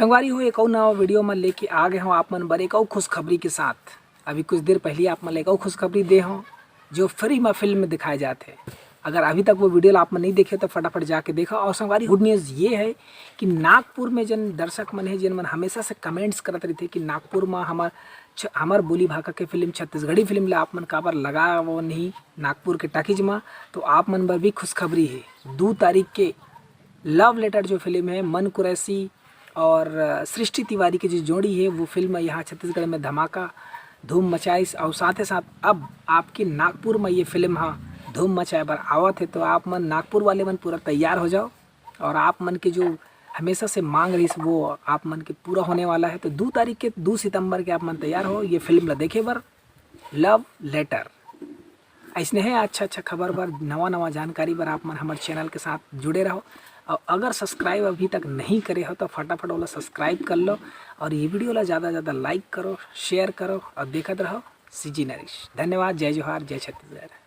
संगवारी हो एक और नवा वीडियो में लेके आ गए हो आप मन बर एक और खुशखबरी के साथ। अभी कुछ देर पहले आप मन एक और खुशखबरी दे हो जो फ्री में फिल्म में दिखाए जाते हैं। अगर अभी तक वो वीडियो आप मन नहीं देखे तो फटाफट जाके देखो। और संगवारी गुड न्यूज़ ये है कि नागपुर में जन दर्शक मन है जिन मन हमेशा से कमेंट्स करते रहते कि नागपुर में हमार बोली भाषा के फिल्म छत्तीसगढ़ी फिल्म ला आप मन काबर लगा वो नहीं नागपुर के टाकीज में। तो आप मन बर भी खुशखबरी है। 2 तारीख के लव लेटर जो फिल्म है मन कुरैशी और सृष्टि तिवारी की जो जोड़ी है वो फिल्म यहाँ छत्तीसगढ़ में धमाका धूम मचाइस। और साथ ही साथ अब आपके नागपुर में ये फिल्म हाँ धूम मचाए बर आवत है। तो आप मन नागपुर वाले मन पूरा तैयार हो जाओ और आप मन के जो हमेशा से मांग रही वो आप मन के पूरा होने वाला है। तो 2 तारीख के 2 सितंबर के आप मन तैयार हो ये फिल्म ला देखे बर लव लेटर। ऐसने है अच्छा खबर बर नवा जानकारी बर आप मन हमारे चैनल के साथ जुड़े रहो। और अगर सब्सक्राइब अभी तक नहीं करे हो तो फटाफट वाला सब्सक्राइब कर लो और ये वीडियो ला ज़्यादा लाइक करो शेयर करो और देखते रहो सीजी नरेश। धन्यवाद। जय जोहार जय छत्तीसगढ़।